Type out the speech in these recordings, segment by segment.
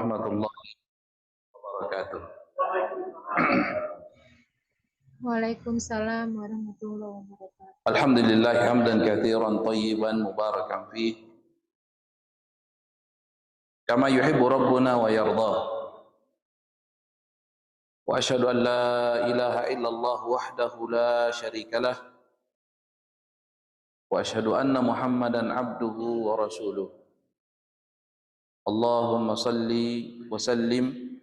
warahmatullahi wabarakatuh. Waalaikumsalam warahmatullahi wabarakatuh. Alhamdulillah hamdan katsiran thayyiban mubarakan fih kama yuhibbu rabbuna wa yardah. Wa asyhadu an la ilaha illallah wahdahu la syarika lah wa asyhadu anna Muhammadan abduhu wa rasuluh. Allahumma salli wa sallim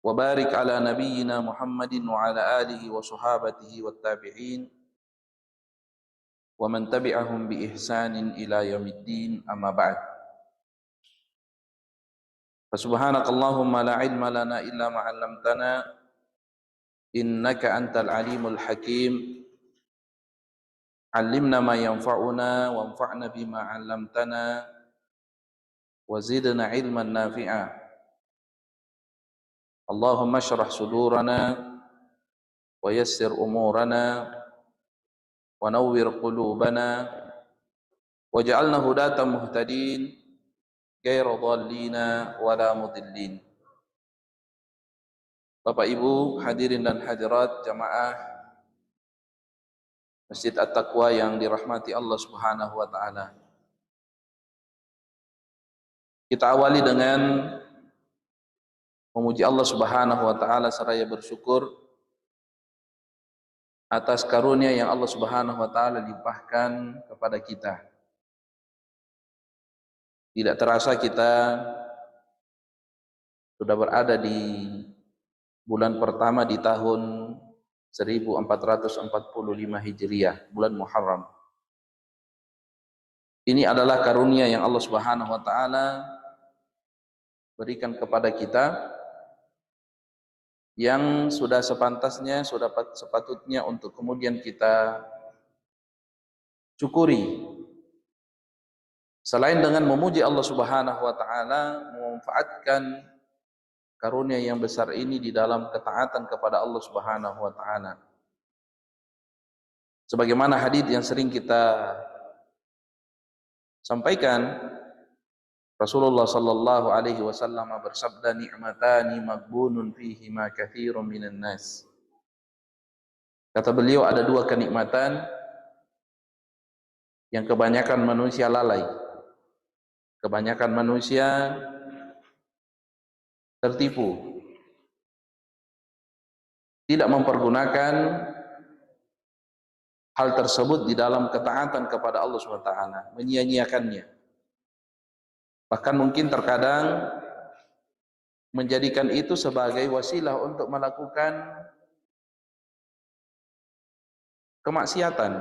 wa barik ala nabiyyina Muhammadin wa ala alihi wa sahabatihi wat tabi'in wa man tabi'ahum bi ihsanin ila yaumiddin, amma ba'd. Subhanakallahumma la ilma lana illa ma 'allamtana innaka antal alimul hakim. 'Allimna ma yanfa'una wanfa'na bima 'allamtana wa zidna ilman nafi'a. Allahumma shrah sudurana wa yassir umurana wa nawwir qulubana waj'alna hudatan muhtadin ghairu dhallina wala mudillin. Bapak Ibu hadirin dan hadirat jamaah Masjid At-Taqwa yang dirahmati Allah Subhanahu wa taala. Kita awali dengan memuji Allah Subhanahu wa taala seraya bersyukur atas karunia yang Allah Subhanahu wa taala limpahkan kepada kita. Tidak terasa kita sudah berada di bulan pertama di tahun 1445 Hijriah, bulan Muharram. Ini adalah karunia yang Allah Subhanahu wa taala berikan kepada kita yang sudah sepantasnya, sudah sepatutnya untuk kemudian kita syukuri. Selain dengan memuji Allah Subhanahu wa taala, memanfaatkan karunia yang besar ini di dalam ketaatan kepada Allah Subhanahu wa taala. Sebagaimana hadis yang sering kita sampaikan, Rasulullah sallallahu alaihi wasallam bersabda, ni'matani maghbunun fihi ma katsirun minan nas. Kata beliau, ada dua kenikmatan yang kebanyakan manusia lalai. Kebanyakan manusia tertipu, tidak mempergunakan hal tersebut di dalam ketaatan kepada Allah SWT, menyia-nyiakannya. Bahkan mungkin terkadang menjadikan itu sebagai wasilah untuk melakukan kemaksiatan.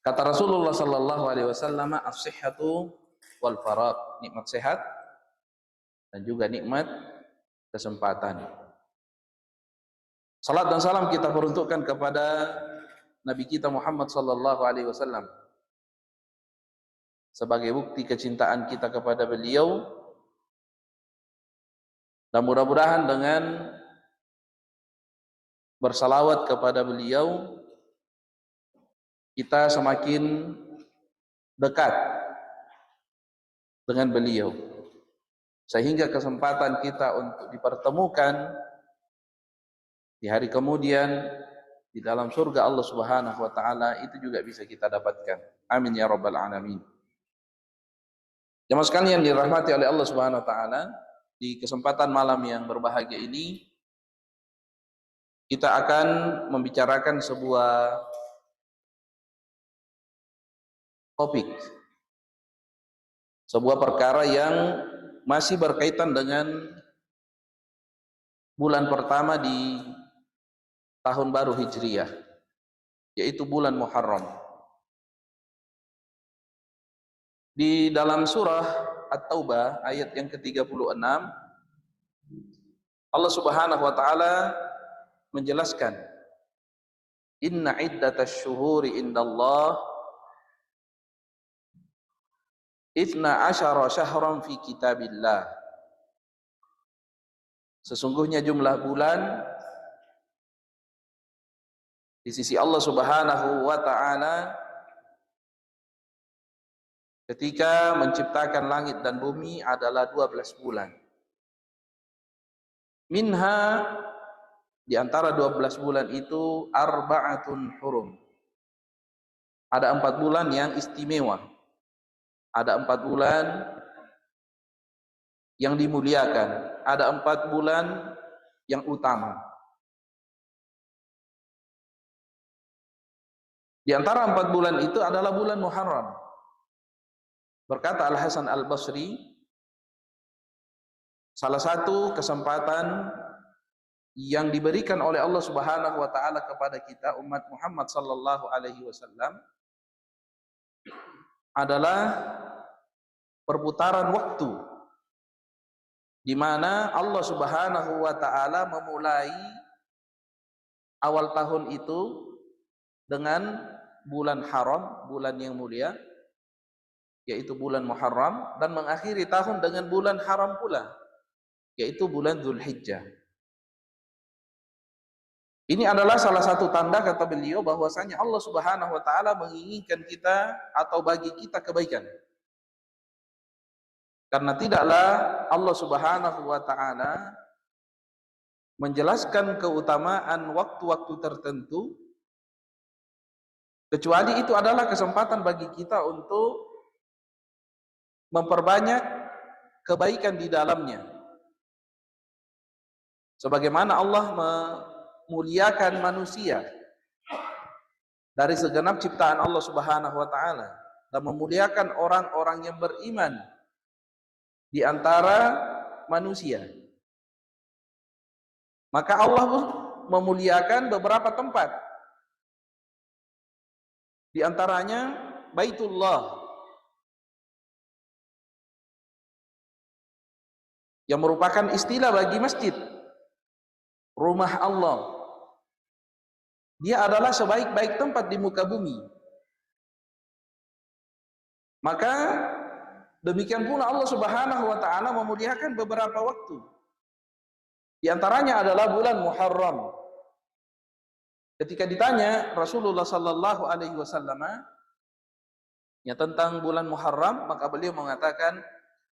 Kata Rasulullah sallallahu alaihi wasallam, as-sihhatu wal faragh, nikmat sehat dan juga nikmat kesempatan. Salat dan salam kita peruntukkan kepada Nabi kita Muhammad sallallahu alaihi wasallam sebagai bukti kecintaan kita kepada beliau, dan mudah-mudahan dengan bersalawat kepada beliau kita semakin dekat dengan beliau, sehingga kesempatan kita untuk dipertemukan di hari kemudian di dalam surga Allah Subhanahu wa taala itu juga bisa kita dapatkan. Amin ya rabbal alamin. Jemaah sekalian dirahmati oleh Allah Subhanahu wa taala, di kesempatan malam yang berbahagia ini kita akan membicarakan sebuah topik, sebuah perkara yang masih berkaitan dengan bulan pertama di tahun baru Hijriah, yaitu bulan Muharram. Di dalam surah At-Taubah ayat yang ke-36, Allah Subhanahu wa taala menjelaskan, inna iddatasy syuhuri indallah 12 syahran fi kitabillah. Sesungguhnya jumlah bulan di sisi Allah Subhanahu wa taala ketika menciptakan langit dan bumi adalah 12 bulan. Minha, di antara 12 bulan itu, arba'atun hurum. Ada 4 bulan yang istimewa. Ada 4 bulan yang dimuliakan. Ada 4 bulan yang utama. Di antara 4 bulan itu adalah bulan Muharram. Berkata Al-Hasan Al-Basri, salah satu kesempatan yang diberikan oleh Allah Subhanahu wa taala kepada kita umat Muhammad sallallahu alaihi wasallam adalah perputaran waktu di mana Allah Subhanahu wa taala memulai awal tahun itu dengan bulan haram, bulan yang mulia, yaitu bulan Muharram, dan mengakhiri tahun dengan bulan haram pula, yaitu bulan Dzulhijjah. Ini adalah salah satu tanda, kata beliau, bahwasanya Allah Subhanahu wa taala menginginkan kita atau bagi kita kebaikan. Karena tidaklah Allah Subhanahu wa taala menjelaskan keutamaan waktu-waktu tertentu kecuali itu adalah kesempatan bagi kita untuk memperbanyak kebaikan di dalamnya. Sebagaimana Allah memuliakan manusia dari segenap ciptaan Allah Subhanahu wa taala dan memuliakan orang-orang yang beriman di antara manusia. Maka Allah pun memuliakan beberapa tempat. Di antaranya Baitullah, yang merupakan istilah bagi masjid, rumah Allah. Dia adalah sebaik-baik tempat di muka bumi. Maka demikian pula Allah Subhanahu wa taala memuliakan beberapa waktu. Di antaranya adalah bulan Muharram. Ketika ditanya Rasulullah sallallahu alaihi wasallam ya tentang bulan Muharram, maka beliau mengatakan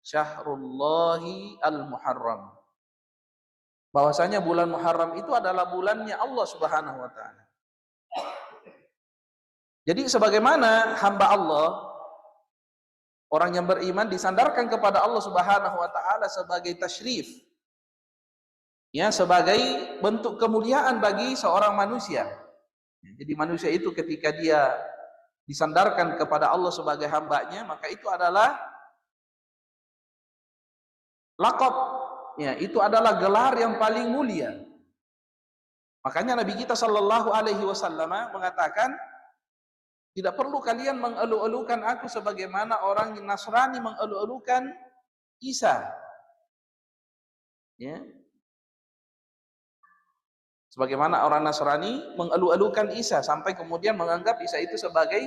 Syahrullahi al-Muharram. Bahwasanya bulan Muharram itu adalah bulannya Allah Subhanahu wa taala. Jadi sebagaimana hamba Allah, orang yang beriman disandarkan kepada Allah Subhanahu wa taala sebagai tasyrif, ya, sebagai bentuk kemuliaan bagi seorang manusia. Jadi manusia itu ketika dia disandarkan kepada Allah sebagai hambanya, maka itu adalah laqab, ya, itu adalah gelar yang paling mulia. Makanya Nabi kita sallallahu alaihi wasallam mengatakan, tidak perlu kalian mengelu-elukan aku sebagaimana orang Nasrani mengelu-elukan Isa. Ya. Sebagaimana orang Nasrani mengelu-elukan Isa sampai kemudian menganggap Isa itu sebagai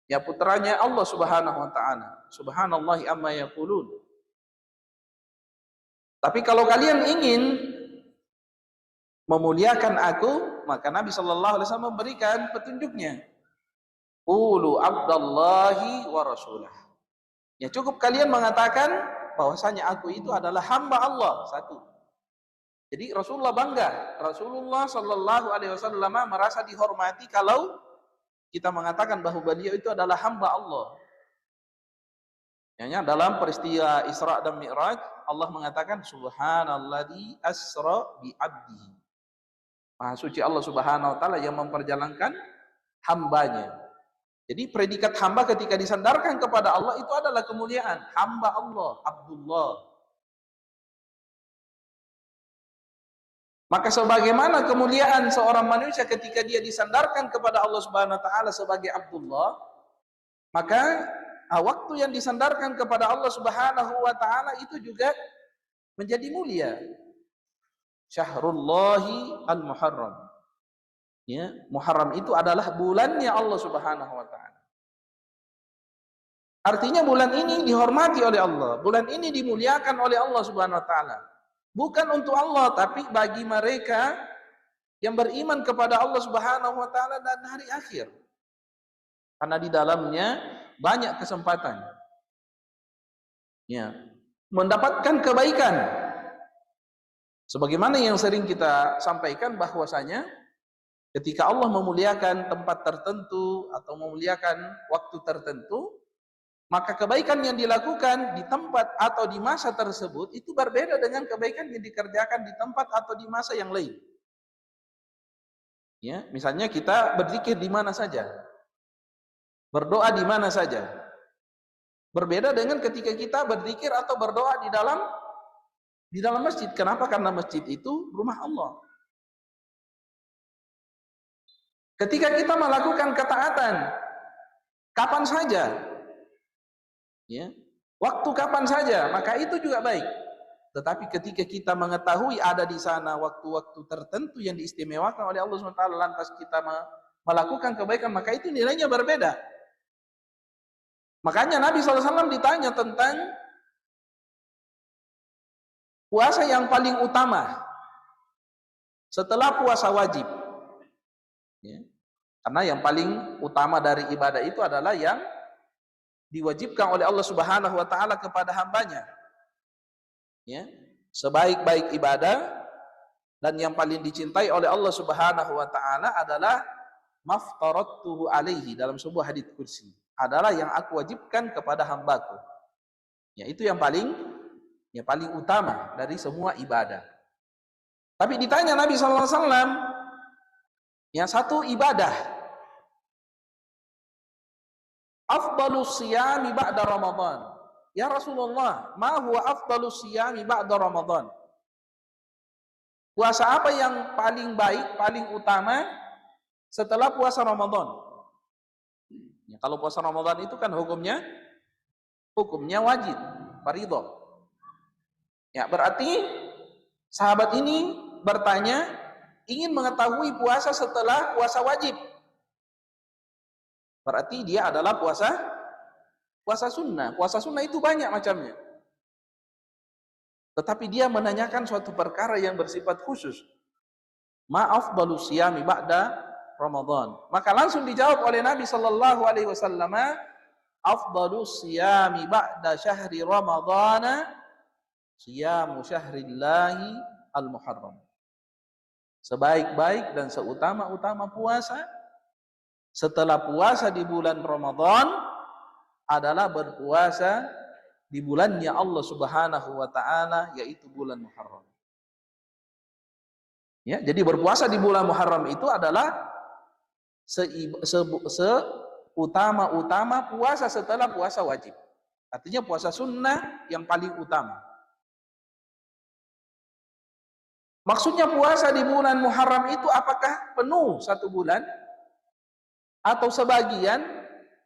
ya putranya Allah Subhanahu wa taala. Subhanallahi amma yaqulun. Tapi kalau kalian ingin memuliakan aku, maka Nabi sallallahu alaihi wasallam memberikan petunjuknya. Qulu abdallahi wa rasulah. Ya cukup kalian mengatakan bahwasanya aku itu adalah hamba Allah, satu. Jadi Rasulullah bangga. Rasulullah sallallahu alaihi wasallam merasa dihormati kalau kita mengatakan bahwa beliau itu adalah hamba Allah. Ya, dalam peristiwa Isra dan Mi'raj, Allah mengatakan subhanalladzi asra bi 'abdihi. Maha suci Allah Subhanahu wa taala yang memperjalankan hambanya. Jadi predikat hamba ketika disandarkan kepada Allah itu adalah kemuliaan. Hamba Allah, Abdullah. Maka sebagaimana kemuliaan seorang manusia ketika dia disandarkan kepada Allah Subhanahu wa taala sebagai Abdullah, maka waktu yang disandarkan kepada Allah Subhanahu wa taala itu juga menjadi mulia. Syahrullahi al-Muharram. Ya, Muharram itu adalah bulannya Allah Subhanahu wa taala. Artinya bulan ini dihormati oleh Allah, bulan ini dimuliakan oleh Allah Subhanahu wa taala. Bukan untuk Allah, tapi bagi mereka yang beriman kepada Allah Subhanahu wa taala dan hari akhir. Karena di dalamnya banyak kesempatan. Ya, mendapatkan kebaikan. Sebagaimana yang sering kita sampaikan bahwasanya ketika Allah memuliakan tempat tertentu atau memuliakan waktu tertentu, maka kebaikan yang dilakukan di tempat atau di masa tersebut itu berbeda dengan kebaikan yang dikerjakan di tempat atau di masa yang lain. Ya, misalnya kita berzikir di mana saja, berdoa di mana saja. Berbeda dengan ketika kita berzikir atau berdoa di dalam masjid. Kenapa? Karena masjid itu rumah Allah. Ketika kita melakukan ketaatan kapan saja, ya, waktu kapan saja, maka itu juga baik. Tetapi ketika kita mengetahui ada di sana waktu-waktu tertentu yang diistimewakan oleh Allah SWT, lantas kita melakukan kebaikan, maka itu nilainya berbeda. Makanya Nabi SAW ditanya tentang puasa yang paling utama setelah puasa wajib. Ya. Karena yang paling utama dari ibadah itu adalah yang diwajibkan oleh Allah Subhanahu wa taala kepada hambanya. Ya. Sebaik-baik ibadah dan yang paling dicintai oleh Allah Subhanahu wa taala adalah maftaradtuhu alaihi, dalam sebuah hadits kursi, adalah yang aku wajibkan kepada hambaku. Ya, itu yang paling utama dari semua ibadah. Tapi ditanya Nabi sallallahu alaihi wasallam, yang satu ibadah, afdalus siyami ba'da Ramadan. Ya Rasulullah, ma huwa afdalus siyami ba'da Ramadan? Puasa apa yang paling baik, paling utama setelah puasa Ramadan? Ya, kalau puasa Ramadan itu kan hukumnya wajib, fardhu. Ya, berarti sahabat ini bertanya, ingin mengetahui puasa setelah puasa wajib. Berarti dia adalah puasa sunnah. Puasa sunnah itu banyak macamnya. Tetapi dia menanyakan suatu perkara yang bersifat khusus. Ma afdalus siyami ba'da Ramadan. Maka langsung dijawab oleh Nabi sallallahu alaihi wasallam, afdalus siyami ba'da syahri Ramadhan siyamu syahrillahi al-Muharram. Sebaik-baik dan seutama-utama puasa setelah puasa di bulan Ramadan adalah berpuasa di bulannya Allah Subhanahu wa taala, yaitu bulan Muharram. Ya, jadi berpuasa di bulan Muharram itu adalah seutama-utama puasa setelah puasa wajib. Artinya puasa sunnah yang paling utama. Maksudnya puasa di bulan Muharram itu apakah penuh satu bulan? Atau sebagian?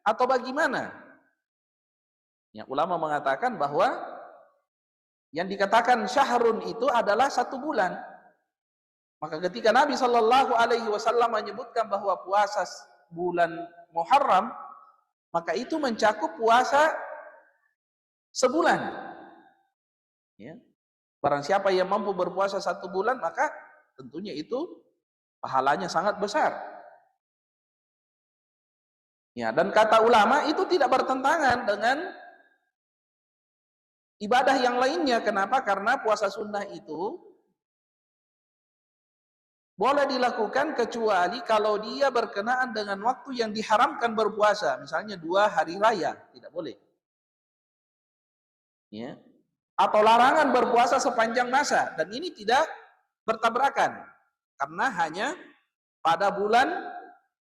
Atau bagaimana? Ya, ulama mengatakan bahwa yang dikatakan syahrun itu adalah satu bulan. Maka ketika Nabi Shallallahu Alaihi Wasallam menyebutkan bahwa puasa bulan Muharram, maka itu mencakup puasa sebulan. Ya. Barang siapa yang mampu berpuasa satu bulan, maka tentunya itu pahalanya sangat besar. Ya, dan kata ulama itu tidak bertentangan dengan ibadah yang lainnya. Kenapa? Karena puasa sunnah itu boleh dilakukan kecuali kalau dia berkenaan dengan waktu yang diharamkan berpuasa. Misalnya 2 hari raya, tidak boleh. Ya. Atau larangan berpuasa sepanjang masa. Dan ini tidak bertabrakan. Karena hanya pada bulan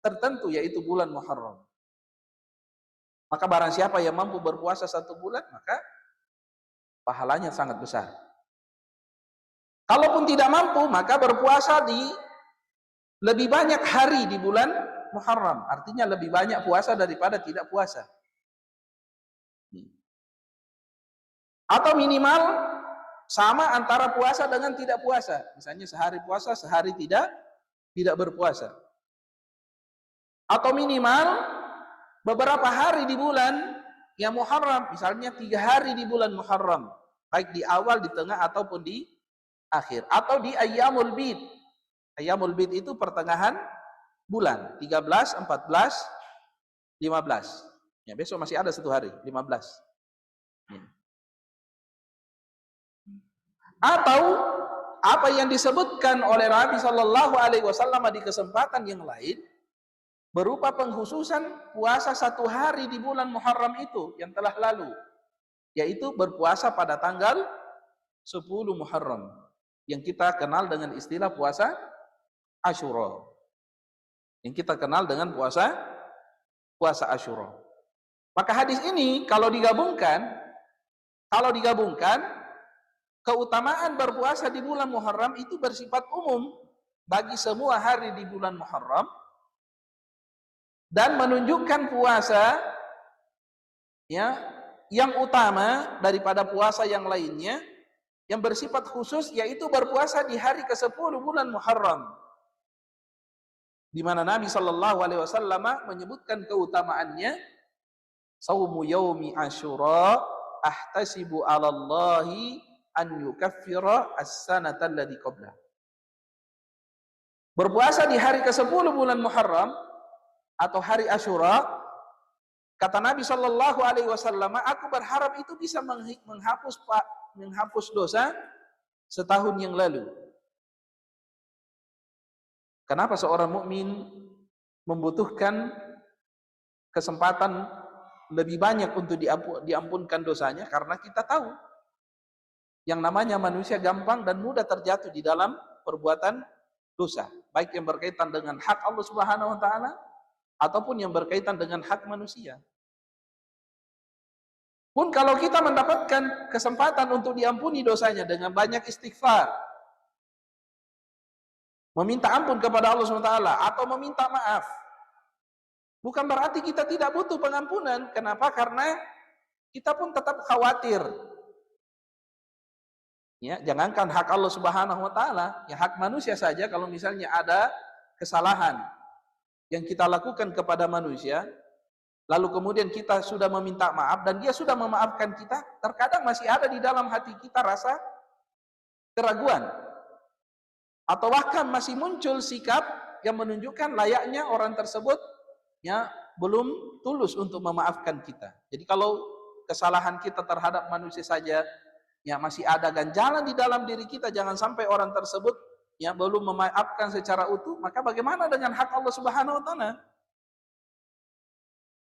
tertentu, yaitu bulan Muharram. Maka barang siapa yang mampu berpuasa satu bulan, maka pahalanya sangat besar. Kalaupun tidak mampu, maka berpuasa di lebih banyak hari di bulan Muharram. Artinya lebih banyak puasa daripada tidak puasa. Atau minimal sama antara puasa dengan tidak puasa. Misalnya sehari puasa, sehari tidak berpuasa. Atau minimal beberapa hari di bulan yang Muharram. Misalnya 3 hari di bulan Muharram. Baik di awal, di tengah, ataupun di akhir. Atau di Ayyamul Bid. Ayyamul Bid itu pertengahan bulan. 13, 14, 15. Ya, besok masih ada 1 hari, 15. Ya. Atau apa yang disebutkan oleh Nabi Shallallahu Alaihi Wasallam di kesempatan yang lain berupa pengkhususan puasa 1 hari di bulan Muharram itu yang telah lalu, yaitu berpuasa pada tanggal 10 Muharram yang kita kenal dengan istilah puasa Asyura. Yang kita kenal dengan puasa Asyura. Maka hadis ini kalau digabungkan keutamaan berpuasa di bulan Muharram itu bersifat umum bagi semua hari di bulan Muharram dan menunjukkan puasa ya yang utama daripada puasa yang lainnya yang bersifat khusus, yaitu berpuasa di hari ke-10 bulan Muharram, di mana Nabi Shallallahu Alaihi Wasallam menyebutkan keutamaannya, saumu yaumi Asyura ahtasibu 'ala Allahi an yukaffira as-sanata allati qablah. Berpuasa di hari ke-10 bulan Muharram atau hari Asyura, kata Nabi Shallallahu Alaihi Wasallam, aku berharap itu bisa menghapus dosa setahun yang lalu. Kenapa seorang mukmin membutuhkan kesempatan lebih banyak untuk diampunkan dosanya? Karena kita tahu yang namanya manusia gampang dan mudah terjatuh di dalam perbuatan dosa, baik yang berkaitan dengan hak Allah Subhanahu wa taala ataupun yang berkaitan dengan hak manusia. Pun kalau kita mendapatkan kesempatan untuk diampuni dosanya dengan banyak istighfar, meminta ampun kepada Allah SWT atau meminta maaf, bukan berarti kita tidak butuh pengampunan. Kenapa? Karena kita pun tetap khawatir. Ya, jangankan hak Allah Subhanahu wa taala, ya hak manusia saja, kalau misalnya ada kesalahan yang kita lakukan kepada manusia, lalu kemudian kita sudah meminta maaf dan dia sudah memaafkan kita, terkadang masih ada di dalam hati kita rasa keraguan, atau bahkan masih muncul sikap yang menunjukkan layaknya orang tersebut ya belum tulus untuk memaafkan kita. Jadi kalau kesalahan kita terhadap manusia saja ya masih ada ganjalan di dalam diri kita, jangan sampai orang tersebut ya belum memaafkan secara utuh, maka bagaimana dengan hak Allah Subhanahu wa taala?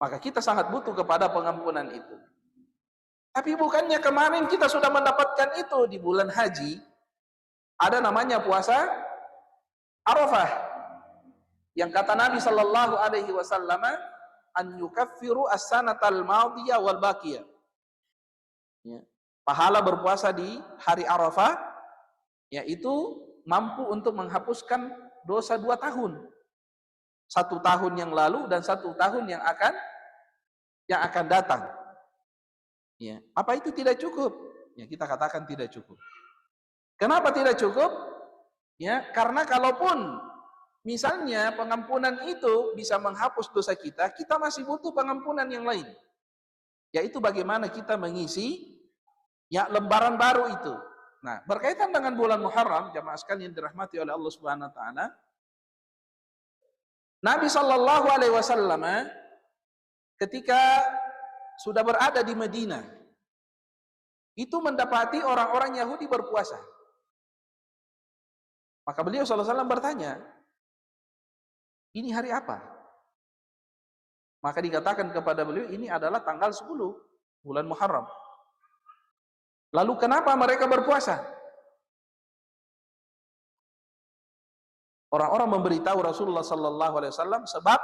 Maka kita sangat butuh kepada pengampunan itu. Tapi bukannya kemarin kita sudah mendapatkan itu di bulan haji, ada namanya puasa Arafah, yang kata Nabi Shallallahu Alaihi Wasallam, an yukaffiru as-sanatal madiyah wal baqiyah. Ya. Pahala berpuasa di hari Arafah yaitu mampu untuk menghapuskan dosa 2 tahun. 1 tahun yang lalu dan 1 tahun yang akan datang. Ya, apa itu tidak cukup? Ya, kita katakan tidak cukup. Kenapa tidak cukup? Ya, karena kalaupun misalnya pengampunan itu bisa menghapus dosa kita, kita masih butuh pengampunan yang lain. Yaitu bagaimana kita mengisi ya lembaran baru itu. Nah, berkaitan dengan bulan Muharram, jamaah sekalian dirahmati oleh Allah Subhanahu wa taala, Nabi Shallallahu Alaihi Wasallam ketika sudah berada di Madinah itu mendapati orang-orang Yahudi berpuasa. Maka beliau Sallallahu Alaihi Wasallam bertanya, ini hari apa? Maka dikatakan kepada beliau, ini adalah tanggal 10 bulan Muharram. Lalu kenapa mereka berpuasa? Orang-orang memberitahu Rasulullah Sallallahu Alaihi Wasallam sebab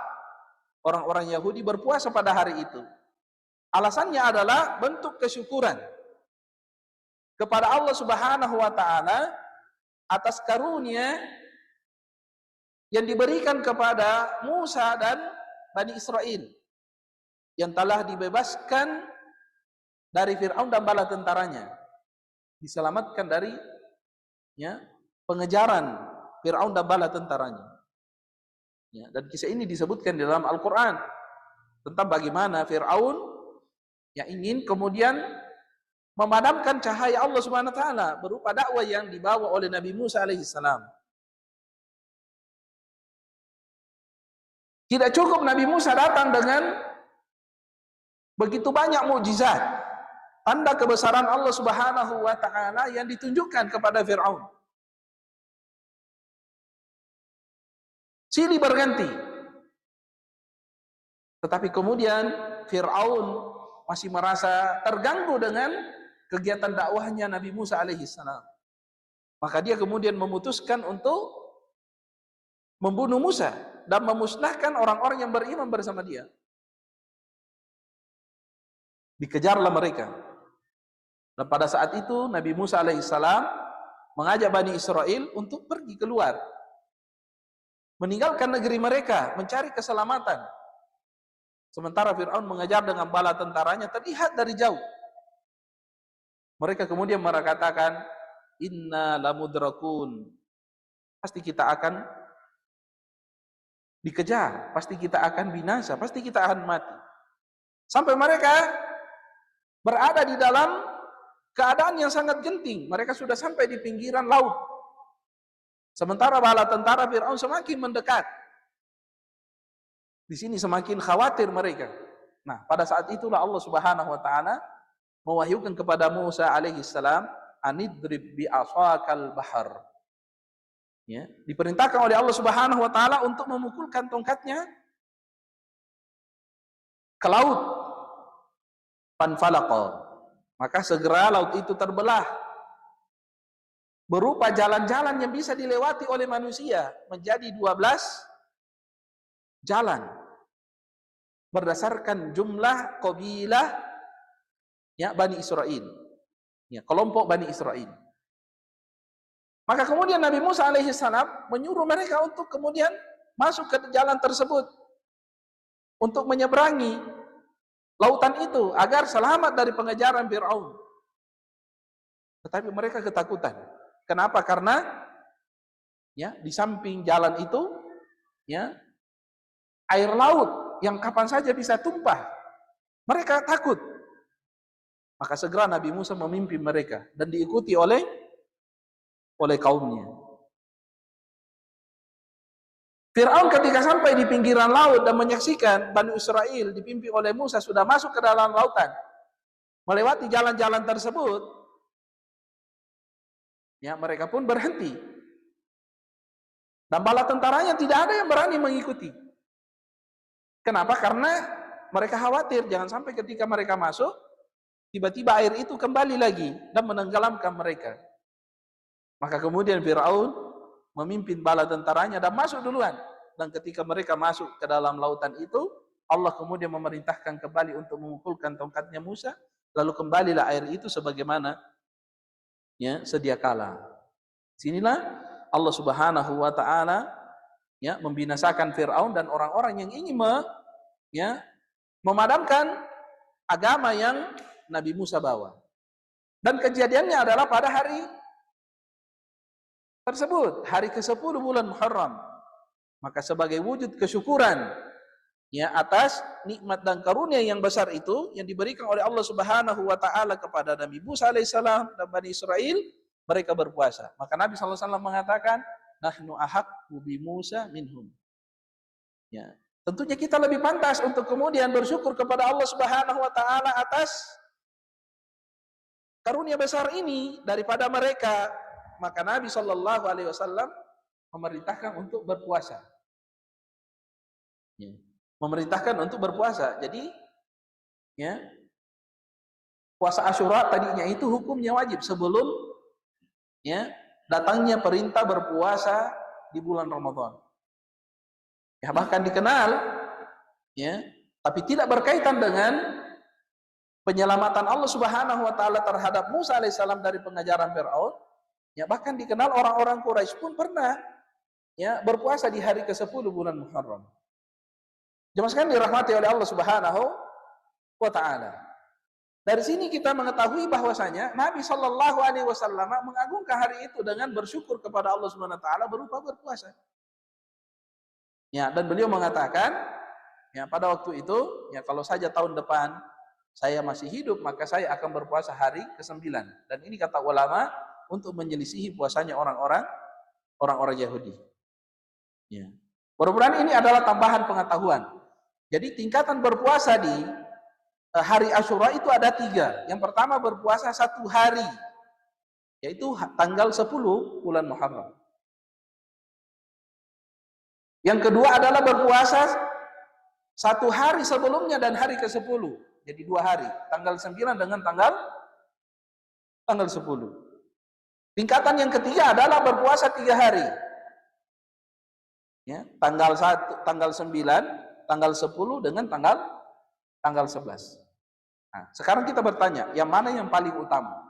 orang-orang Yahudi berpuasa pada hari itu. Alasannya adalah bentuk kesyukuran kepada Allah Subhanahu wa taala atas karunia yang diberikan kepada Musa dan Bani Israel yang telah dibebaskan dari Fir'aun dan bala tentaranya, diselamatkan dari ya, pengejaran Fir'aun dan bala tentaranya. Ya, dan kisah ini disebutkan di dalam Al-Quran tentang bagaimana Fir'aun yang ingin kemudian memadamkan cahaya Allah Subhanahu wa taala berupa dakwah yang dibawa oleh Nabi Musa alaihissalam. Tidak cukup Nabi Musa datang dengan begitu banyak mukjizat, tanda kebesaran Allah Subhanahu wa taala yang ditunjukkan kepada Firaun. Silih berganti. Tetapi kemudian Firaun masih merasa terganggu dengan kegiatan dakwahnya Nabi Musa alaihi salam. Maka dia kemudian memutuskan untuk membunuh Musa dan memusnahkan orang-orang yang beriman bersama dia. Dikejarlah mereka. Dan pada saat itu Nabi Musa alaihissalam mengajak Bani Israel untuk pergi keluar, meninggalkan negeri mereka, mencari keselamatan. Sementara Fir'aun mengejar dengan bala tentaranya terlihat dari jauh. Mereka kemudian mengatakan, inna lamudrakun, pasti kita akan dikejar, pasti kita akan binasa, pasti kita akan mati. Sampai mereka berada di dalam keadaan yang sangat genting. Mereka sudah sampai di pinggiran laut. Sementara bala tentara Fir'aun semakin mendekat. Di sini semakin khawatir mereka. Nah, pada saat itulah Allah Subhanahu wa taala mewahyukan kepada Musa alaihi salam, anidrib bi asakal bahar. Ya, diperintahkan oleh Allah Subhanahu wa taala untuk memukulkan tongkatnya ke laut. Fanfalaqa. Maka segera laut itu terbelah. Berupa jalan-jalan yang bisa dilewati oleh manusia menjadi 12 jalan. Berdasarkan jumlah qabilah ya Bani Israel. Ya, kelompok Bani Israel. Maka kemudian Nabi Musa alaihi salam menyuruh mereka untuk kemudian masuk ke jalan tersebut untuk menyeberangi lautan itu agar selamat dari pengejaran Fir'aun. Tetapi mereka ketakutan. Kenapa? Karena ya di samping jalan itu ya air laut yang kapan saja bisa tumpah. Mereka takut. Maka segera Nabi Musa memimpin mereka dan diikuti oleh kaumnya. Fir'aun ketika sampai di pinggiran laut dan menyaksikan Bani Israel dipimpin oleh Musa sudah masuk ke dalam lautan, melewati jalan-jalan tersebut, ya mereka pun berhenti. Dan bala tentaranya tidak ada yang berani mengikuti. Kenapa? Karena mereka khawatir jangan sampai ketika mereka masuk, tiba-tiba air itu kembali lagi dan menenggelamkan mereka. Maka kemudian Fir'aun memimpin bala tentaranya dan masuk duluan. Dan ketika mereka masuk ke dalam lautan itu, Allah kemudian memerintahkan kembali untuk memukulkan tongkatnya Musa, lalu kembalilah air itu sebagaimana ya sedia kala. Sinilah Allah Subhanahu wa taala ya membinasakan Fir'aun dan orang-orang yang ingin memadamkan agama yang Nabi Musa bawa. Dan kejadiannya adalah pada hari tersebut, hari ke-10 bulan Muharram. Maka sebagai wujud kesyukuran ya atas nikmat dan karunia yang besar itu yang diberikan oleh Allah Subhanahu wa taala kepada Nabi Musa alaihissalam dan Bani Israel, mereka berpuasa. Maka Nabi sallallahu alaihi wasallam mengatakan, nahnu ahaqqu bi Musa minhum. Ya, tentunya kita lebih pantas untuk kemudian bersyukur kepada Allah Subhanahu wa taala atas karunia besar ini daripada mereka. Maka Nabi sallallahu alaihi wasallam memerintahkan untuk berpuasa. Ya, memerintahkan untuk berpuasa. Jadi ya puasa Asyura tadinya itu hukumnya wajib sebelum ya datangnya perintah berpuasa di bulan Ramadan. Ya bahkan dikenal ya, tapi tidak berkaitan dengan penyelamatan Allah Subhanahu wa taala terhadap Musa alaihissalam dari pengajaran Firaun. Ya bahkan dikenal orang-orang Quraisy pun pernah ya berpuasa di hari ke-10 bulan Muharram. Jemaah sekalian dirahmati oleh Allah Subhanahu wa taala. Dari sini kita mengetahui bahwasanya Nabi sallallahu alaihi wasallam mengagungkan hari itu dengan bersyukur kepada Allah Subhanahu wa taala berupa berpuasa. Ya, dan beliau mengatakan ya pada waktu itu ya kalau saja tahun depan saya masih hidup maka saya akan berpuasa hari ke-9. Dan ini kata ulama untuk menyelisihi puasanya orang-orang Yahudi. Ya. Mudah-mudahan ini adalah tambahan pengetahuan. Jadi tingkatan berpuasa di hari Asyura itu ada 3. Yang pertama berpuasa 1 hari, yaitu tanggal 10 bulan Muharram. Yang kedua adalah berpuasa 1 hari sebelumnya dan hari ke-10. Jadi 2 hari, tanggal 9 dengan tanggal 10. Tingkatan yang ketiga adalah berpuasa 3 hari. Ya, tanggal 1, tanggal 9, tanggal 10 dengan tanggal 11. Nah, sekarang kita bertanya, yang mana yang paling utama?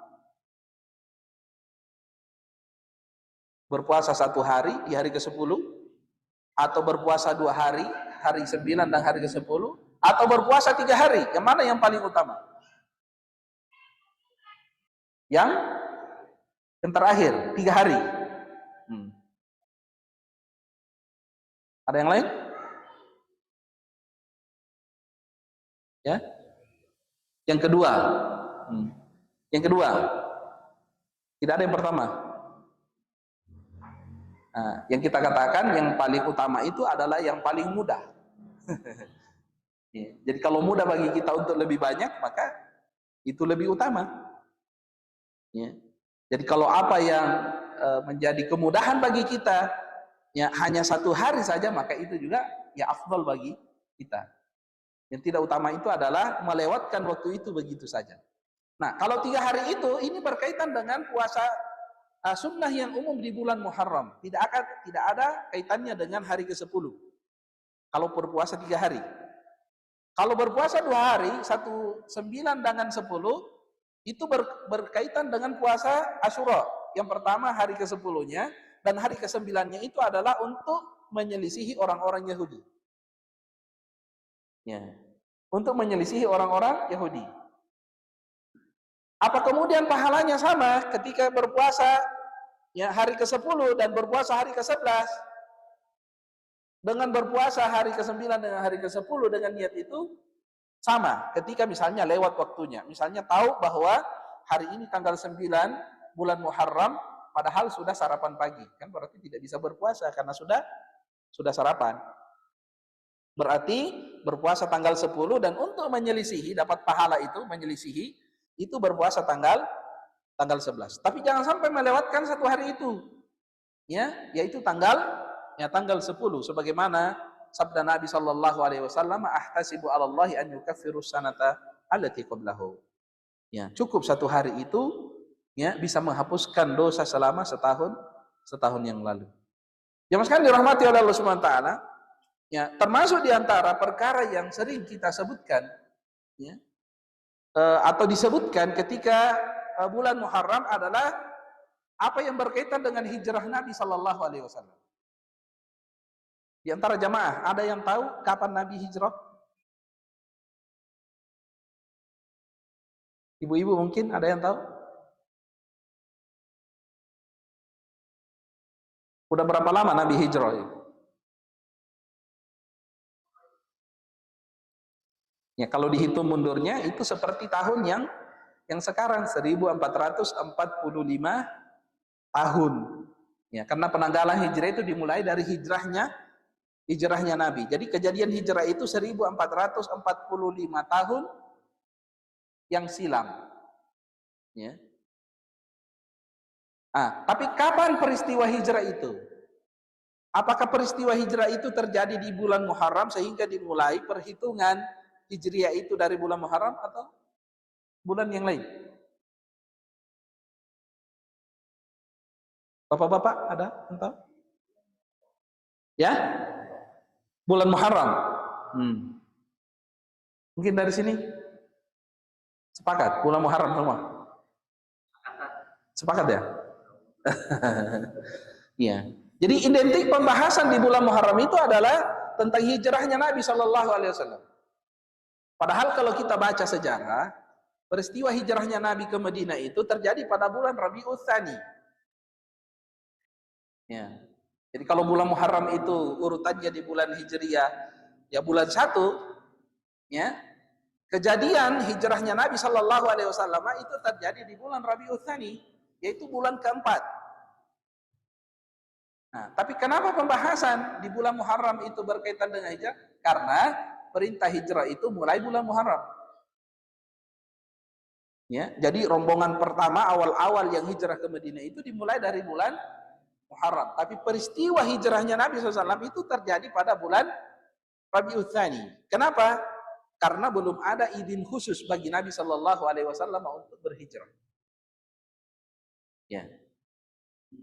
Berpuasa 1 hari di hari ke-10, atau berpuasa 2 hari, hari 9 dan hari ke-10, atau berpuasa 3 hari? Yang mana yang paling utama? Yang terakhir, 3 hari. Ada yang lain? Ya. Yang kedua. Yang kedua. Tidak ada yang pertama. Nah, yang kita katakan yang paling utama itu adalah yang paling mudah. Jadi kalau mudah bagi kita untuk lebih banyak, maka itu lebih utama. Ya. Jadi kalau apa yang menjadi kemudahan bagi kita, ya hanya 1 hari saja, maka itu juga ya afdal bagi kita. Yang tidak utama itu adalah melewatkan waktu itu begitu saja. Nah, kalau 3 hari itu, ini berkaitan dengan puasa sunnah yang umum di bulan Muharram. Tidak ada kaitannya dengan hari ke-10. Kalau berpuasa 3 hari. Kalau berpuasa 2 hari, 9 dengan 10, itu berkaitan dengan puasa Asyura. Yang pertama hari ke-10-nya, dan hari ke-9-nya itu adalah untuk menyelisihi orang-orang Yahudi. Ya. Untuk menyelisihi orang-orang Yahudi. Apa kemudian pahalanya sama ketika berpuasa ya hari ke-10 dan berpuasa hari ke-11? Dengan berpuasa hari ke-9 dengan hari ke-10 dengan niat itu sama. Ketika misalnya lewat waktunya. Misalnya tahu bahwa hari ini tanggal 9 bulan Muharram, padahal sudah sarapan pagi. Kan berarti tidak bisa berpuasa karena sudah sarapan. Berarti berpuasa tanggal 10 dan untuk menyelisihi, dapat pahala itu, menyelisihi, itu berpuasa tanggal 11. Tapi jangan sampai melewatkan 1 hari itu. Ya, yaitu tanggal 10 sebagaimana sabda Nabi sallallahu alaihi wasallam, ahtasibu 'ala Allahi an yukaffiru sanata allati qablahu. Ya, cukup 1 hari itu ya bisa menghapuskan dosa selama setahun yang lalu. Jemaah sekalian dirahmati oleh Allah Subhanahu wa taala, ya, termasuk di antara perkara yang sering kita sebutkan ya, atau disebutkan ketika bulan Muharram adalah apa yang berkaitan dengan hijrah Nabi sallallahu alaihi wasallam. Di antara jamaah, ada yang tahu kapan Nabi hijrah? Ibu-ibu mungkin ada yang tahu? Udah berapa lama Nabi hijrah? Ya, kalau dihitung mundurnya itu seperti tahun yang sekarang 1445 tahun. Ya, karena penanggalan hijrah itu dimulai dari hijrahnya Nabi. Jadi kejadian hijrah itu 1445 tahun yang silam. Ya. Tapi kapan peristiwa hijrah itu? Apakah peristiwa hijrah itu terjadi di bulan Muharram sehingga dimulai perhitungan Hijriah itu dari bulan Muharram atau bulan yang lain? Bapak-bapak ada yang tahu? Ya? Bulan Muharram. Mungkin dari sini sepakat bulan Muharram semua? Sepakat ya? Iya. Jadi identik pembahasan di bulan Muharram itu adalah tentang hijrahnya Nabi Shallallahu Alaihi Wasallam. Padahal kalau kita baca sejarah, peristiwa hijrahnya Nabi ke Madinah itu terjadi pada bulan Rabiul Tsani. Ya. Jadi kalau bulan Muharram itu urutannya di bulan Hijriah, ya bulan 1, ya. Kejadian hijrahnya Nabi Shallallahu Alaihi Wasallam itu terjadi di bulan Rabiul Tsani, yaitu bulan keempat. Nah, tapi kenapa pembahasan di bulan Muharram itu berkaitan dengan hijrah? Karena perintah hijrah itu mulai bulan Muharram. Ya, jadi rombongan pertama awal-awal yang hijrah ke Madinah itu dimulai dari bulan Muharram. Tapi peristiwa hijrahnya Nabi SAW itu terjadi pada bulan Rabiul Tsani. Kenapa? Karena belum ada izin khusus bagi Nabi Shallallahu Alaihi Wasallam untuk berhijrah. Ya.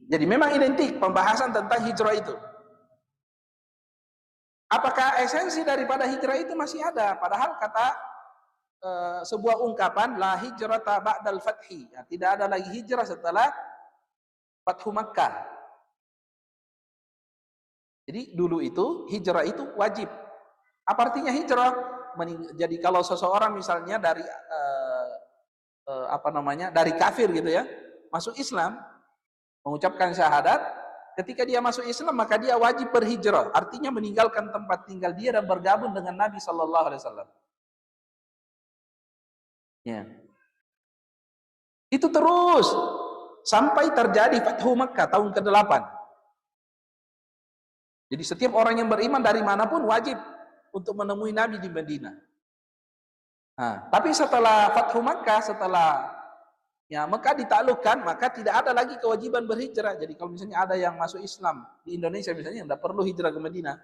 Jadi memang identik pembahasan tentang hijrah itu. Apakah esensi daripada hijrah itu masih ada? Padahal kata sebuah ungkapan la hijrata ba'dal fathi. Ya, tidak ada lagi hijrah setelah Fathu Makkah. Jadi dulu itu hijrah itu wajib. Apa artinya hijrah? Jadi kalau seseorang misalnya dari dari kafir gitu ya, masuk Islam, mengucapkan syahadat, ketika dia masuk Islam maka dia wajib berhijrah, artinya meninggalkan tempat tinggal dia dan bergabung dengan Nabi Shallallahu Alaihi Wasallam. Ya. Itu terus sampai terjadi Fathu Makkah tahun ke-8. Jadi setiap orang yang beriman dari manapun wajib untuk menemui Nabi di Madinah. Nah, tapi setelah Fathu Makkah, setelah ya Mekah ditaklukkan, maka tidak ada lagi kewajiban berhijrah. Jadi kalau misalnya ada yang masuk Islam di Indonesia misalnya, tidak perlu hijrah ke Madinah.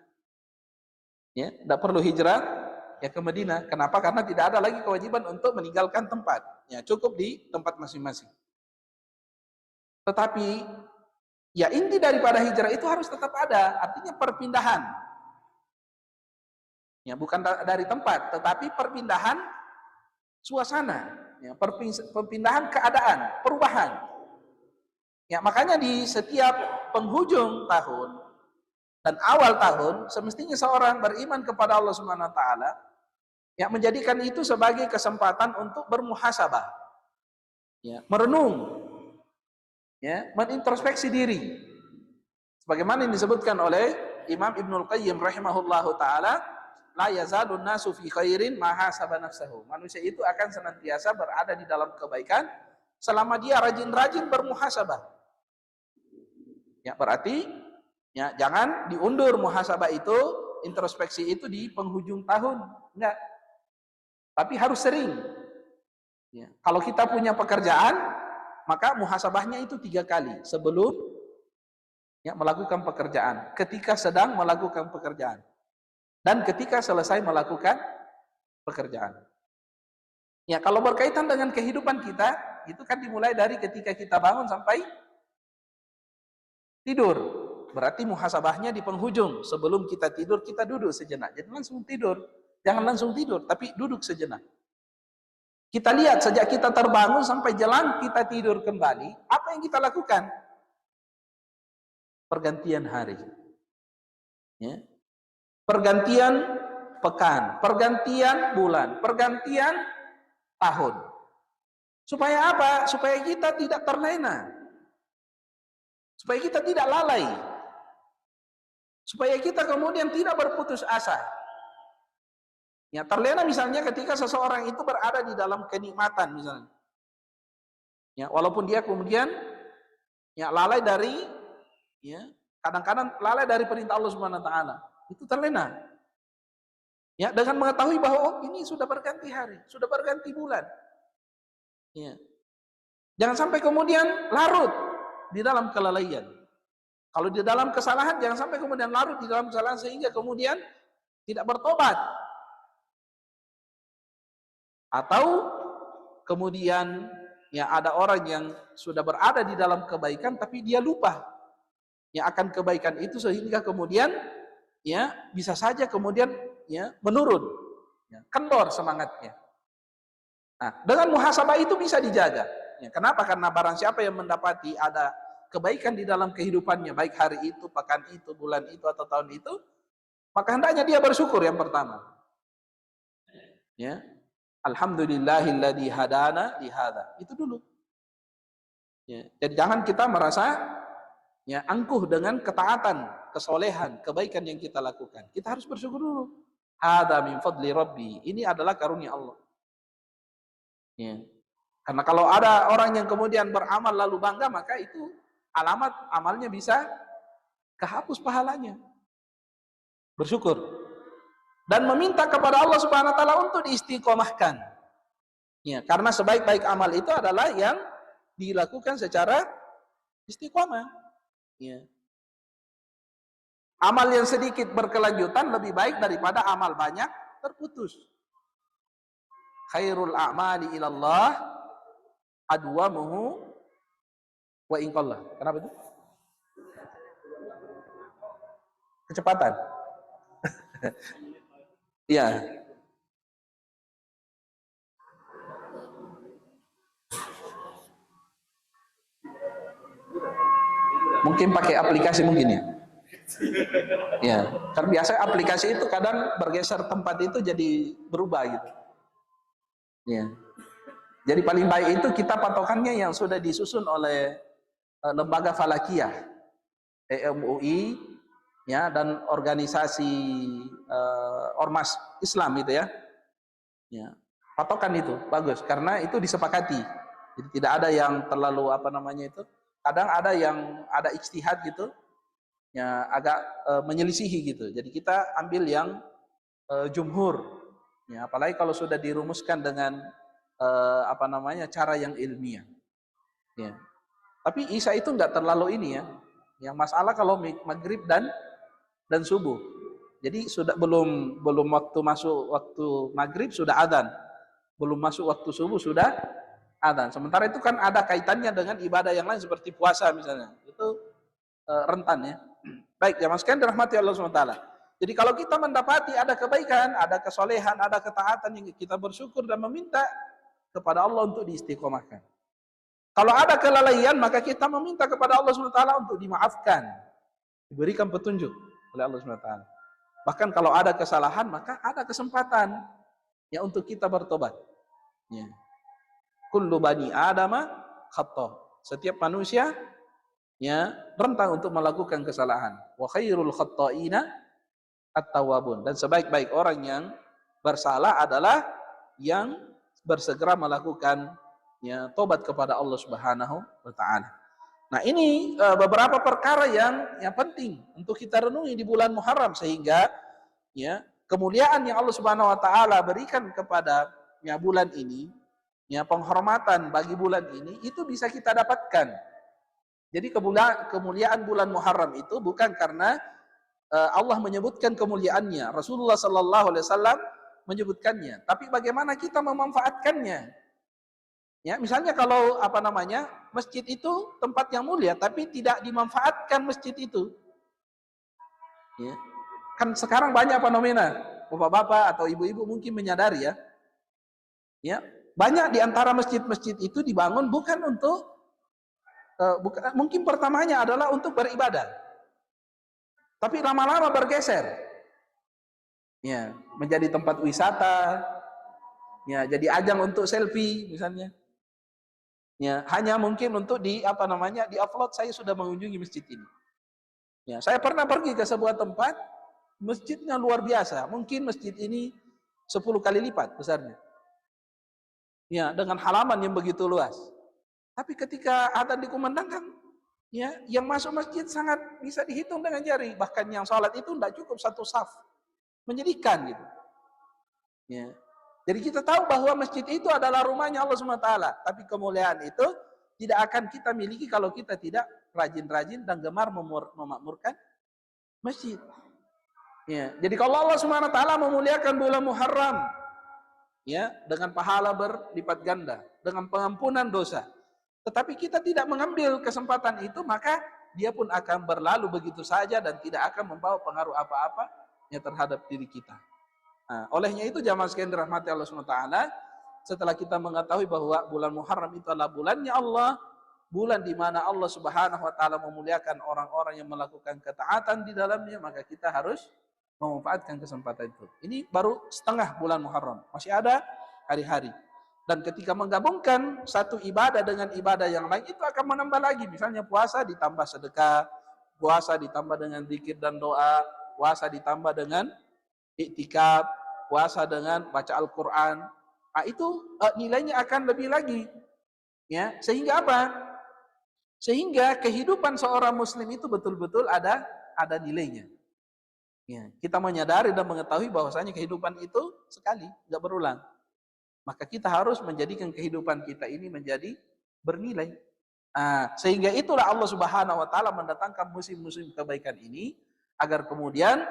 Ya, tidak perlu hijrah ya ke Madinah. Kenapa? Karena tidak ada lagi kewajiban untuk meninggalkan tempat. Ya, cukup di tempat masing-masing. Tetapi ya inti daripada hijrah itu harus tetap ada, artinya perpindahan. Ya, bukan dari tempat, tetapi perpindahan suasana, ya, perpindahan keadaan, perubahan. Ya, makanya di setiap penghujung tahun dan awal tahun semestinya seorang beriman kepada Allah Subhanahu wa taala ya menjadikan itu sebagai kesempatan untuk bermuhasabah. Ya, merenung. Ya, menintrospeksi diri. Sebagaimana yang disebutkan oleh Imam Ibnul Qayyim rahimahullahu taala, la yazalun nasu fi khairin ma hasaba nafsahu. Manusia itu akan senantiasa berada di dalam kebaikan selama dia rajin-rajin bermuhasabah. Ya, berarti ya jangan diundur muhasabah itu, introspeksi itu di penghujung tahun, enggak. Tapi harus sering. Ya, kalau kita punya pekerjaan, maka muhasabahnya itu 3 kali sebelum ya melakukan pekerjaan, ketika sedang melakukan pekerjaan, dan ketika selesai melakukan pekerjaan. Ya, kalau berkaitan dengan kehidupan kita, itu kan dimulai dari ketika kita bangun sampai tidur. Berarti muhasabahnya di penghujung. Sebelum kita tidur, kita duduk sejenak. Jadi langsung tidur. Jangan langsung tidur, tapi duduk sejenak. Kita lihat sejak kita terbangun sampai jelang kita tidur kembali, apa yang kita lakukan? Pergantian hari. Ya. Pergantian pekan, pergantian bulan, pergantian tahun. Supaya apa? Supaya kita tidak terlena. Supaya kita tidak lalai. Supaya kita kemudian tidak berputus asa. Ya, terlena misalnya ketika seseorang itu berada di dalam kenikmatan misalnya. Ya, walaupun dia kemudian ya lalai dari ya, kadang-kadang lalai dari perintah Allah Subhanahu wa taala. Itu terlena. Ya, dengan mengetahui bahwa oh, ini sudah berganti hari, sudah berganti bulan. Ya. Jangan sampai kemudian larut di dalam kelalaian. Kalau di dalam kesalahan jangan sampai kemudian larut di dalam kesalahan sehingga kemudian tidak bertobat. Atau kemudian ya ada orang yang sudah berada di dalam kebaikan tapi dia lupa yang akan kebaikan itu sehingga kemudian ya bisa saja kemudian ya menurun, ya, kendor semangatnya. Nah, dengan muhasabah itu bisa dijaga. Ya, kenapa? Karena barang siapa yang mendapati ada kebaikan di dalam kehidupannya, baik hari itu, pekan itu, bulan itu atau tahun itu, maka hendaknya dia bersyukur yang pertama. Ya. Alhamdulillahilladzi hadana li hadza. Itu dulu. Ya, jadi jangan kita merasa ya angkuh dengan ketaatan, kesolehan, kebaikan yang kita lakukan. Kita harus bersyukur dulu. Hadza min fadli rabbi. Ini adalah karunia Allah. Ya. Karena kalau ada orang yang kemudian beramal lalu bangga, maka itu alamat amalnya bisa kehapus pahalanya. Bersyukur dan meminta kepada Allah Subhanahu wa taala untuk diistiqomahkan. Ya, karena sebaik-baik amal itu adalah yang dilakukan secara istiqomah. Ya. Amal yang sedikit berkelanjutan lebih baik daripada amal banyak terputus. Khairul a'mali ilallah adwamuhu wa in qalla. Kenapa itu? Kecepatan. Iya. Mungkin pakai aplikasi mungkin ya. Ya, karena biasa aplikasi itu kadang bergeser tempat itu jadi berubah gitu. Ya. Jadi paling baik itu kita patokannya yang sudah disusun oleh lembaga falakiyah, EMUI, ya, dan organisasi ormas Islam itu ya. Ya, patokan itu bagus karena itu disepakati. Jadi tidak ada yang terlalu apa namanya itu. Kadang ada yang ada ijtihad gitu, ya agak menyelisihi gitu. Jadi kita ambil yang jumhur. Ya, apalagi kalau sudah dirumuskan dengan apa namanya cara yang ilmiah. Ya. Tapi Isya itu enggak terlalu ini ya. Yang masalah kalau maghrib dan subuh. Jadi sudah belum waktu masuk waktu maghrib sudah adzan. Belum masuk waktu subuh sudah adzan. Sementara itu kan ada kaitannya dengan ibadah yang lain seperti puasa misalnya. Itu rentan ya. Baik, ya sekalian dirahmati Allah SWT. Jadi kalau kita mendapati ada kebaikan, ada kesolehan, ada ketaatan yang kita bersyukur dan meminta kepada Allah untuk diistiqomahkan. Kalau ada kelalaian, maka kita meminta kepada Allah SWT untuk dimaafkan, diberikan petunjuk oleh Allah SWT. Bahkan kalau ada kesalahan, maka ada kesempatan ya untuk kita bertobat. Ya. Kullu bani Adama khata. Setiap manusia ya rentan untuk melakukan kesalahan. Wa khairul khatta'ina at-tawwabun. Dan sebaik-baik orang yang bersalah adalah yang bersegera melakukan ya tobat kepada Allah Subhanahu wa taala. Nah, ini beberapa perkara yang penting untuk kita renungi di bulan Muharram sehingga ya kemuliaan yang Allah Subhanahu wa taala berikan kepada ya bulan ini, ya penghormatan bagi bulan ini itu bisa kita dapatkan. Jadi kemuliaan bulan Muharram itu bukan karena Allah menyebutkan kemuliaannya, Rasulullah sallallahu alaihi wasallam menyebutkannya, tapi bagaimana kita memanfaatkannya. Ya, misalnya kalau apa namanya? Masjid itu tempat yang mulia tapi tidak dimanfaatkan masjid itu. Ya. Kan sekarang banyak fenomena, bapak-bapak atau ibu-ibu mungkin menyadari ya. Ya, banyak di antara masjid-masjid itu dibangun bukan untuk mungkin pertamanya adalah untuk beribadah. Tapi lama-lama bergeser. Ya, menjadi tempat wisata. Ya, jadi ajang untuk selfie misalnya. Ya, hanya mungkin untuk di-upload saya sudah mengunjungi masjid ini. Ya, saya pernah pergi ke sebuah tempat, masjidnya luar biasa. Mungkin masjid ini 10 kali lipat besarnya. Ya, dengan halaman yang begitu luas. Tapi ketika adzan dikumandangkan, ya, yang masuk masjid sangat bisa dihitung dengan jari. Bahkan yang sholat itu tidak cukup satu saf. Menyedihkan gitu. Ya. Jadi kita tahu bahwa masjid itu adalah rumahnya Allah SWT. Tapi kemuliaan itu tidak akan kita miliki kalau kita tidak rajin-rajin dan gemar memakmurkan masjid. Ya. Jadi kalau Allah SWT memuliakan bulan Muharram, ya, dengan pahala berlipat ganda, dengan pengampunan dosa. Tetapi kita tidak mengambil kesempatan itu, maka dia pun akan berlalu begitu saja dan tidak akan membawa pengaruh apa-apa yang terhadap diri kita. Nah, olehnya itu jamaah sekalian dirahmati Allah SWT, setelah kita mengetahui bahwa bulan Muharram itu adalah bulannya Allah, bulan di mana Allah Subhanahu wa taala memuliakan orang-orang yang melakukan ketaatan di dalamnya, maka kita harus memanfaatkan kesempatan itu. Ini baru setengah bulan Muharram, masih ada hari-hari. Dan ketika menggabungkan satu ibadah dengan ibadah yang lain, itu akan menambah lagi. Misalnya puasa ditambah sedekah, puasa ditambah dengan zikir dan doa, puasa ditambah dengan iktikaf, puasa dengan baca Al-Quran. Nah, itu nilainya akan lebih lagi. Ya, sehingga apa? Sehingga kehidupan seorang muslim itu betul-betul ada nilainya. Ya, kita menyadari dan mengetahui bahwasanya kehidupan itu sekali, tidak berulang. maka kita harus menjadikan kehidupan kita ini menjadi bernilai. Sehingga itulah Allah Subhanahu wa taala mendatangkan musim-musim kebaikan ini agar kemudian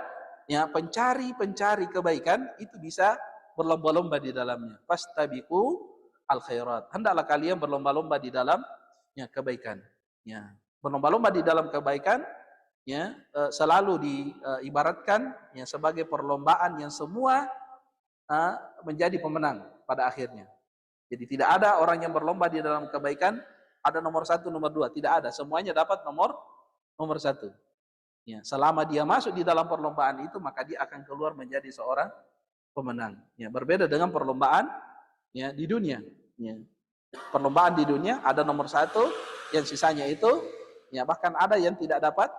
ya pencari-pencari kebaikan itu bisa berlomba-lomba di dalamnya. Fastabiqu al khairat. Hendaklah kalian berlomba-lomba di dalam ya kebaikan. Ya, berlomba-lomba di dalam kebaikan ya selalu diibaratkan ya sebagai perlombaan yang semua menjadi pemenang pada akhirnya. Jadi tidak ada orang yang berlomba di dalam kebaikan ada nomor 1, nomor 2, tidak ada. Semuanya dapat nomor 1. Ya, selama dia masuk di dalam perlombaan itu, maka dia akan keluar menjadi seorang pemenang. Ya, berbeda dengan perlombaan ya di dunia. Ya. Perlombaan di dunia ada nomor 1, yang sisanya itu ya bahkan ada yang tidak dapat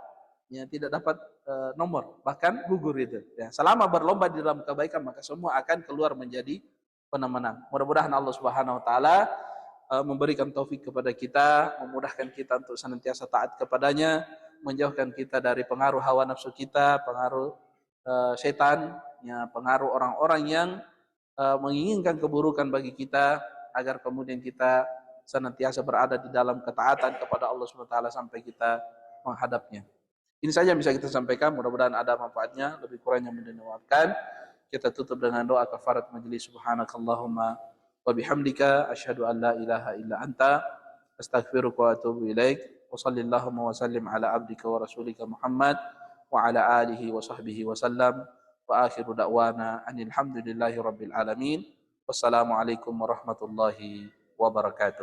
nomor, bahkan gugur itu. Ya, selama berlomba di dalam kebaikan maka semua akan keluar menjadi pemenang. Mudah-mudahan Allah Subhanahu wa taala memberikan taufik kepada kita, memudahkan kita untuk senantiasa taat kepadanya, menjauhkan kita dari pengaruh hawa nafsu kita, pengaruh setan, ya, pengaruh orang-orang yang menginginkan keburukan bagi kita, agar kemudian kita senantiasa berada di dalam ketaatan kepada Allah Subhanahu wa taala sampai kita menghadapnya. Ini saja yang bisa kita sampaikan, mudah-mudahan ada manfaatnya, lebih kurangnya mohon dimaafkan. Kita tutup dengan doa kafarat majelis. Subhanakallahumma wa bihamdika asyhadu an la ilaha illa anta astaghfiruka wa atubu ilaik. Wa sallallahu wa sallim ala abdika wa rasulika Muhammad wa ala alihi wa sahbihi wa sallam. Wa akhiru da'wana anil hamdulillahi rabbil alamin. Wassalamualaikum warahmatullahi wabarakatuh.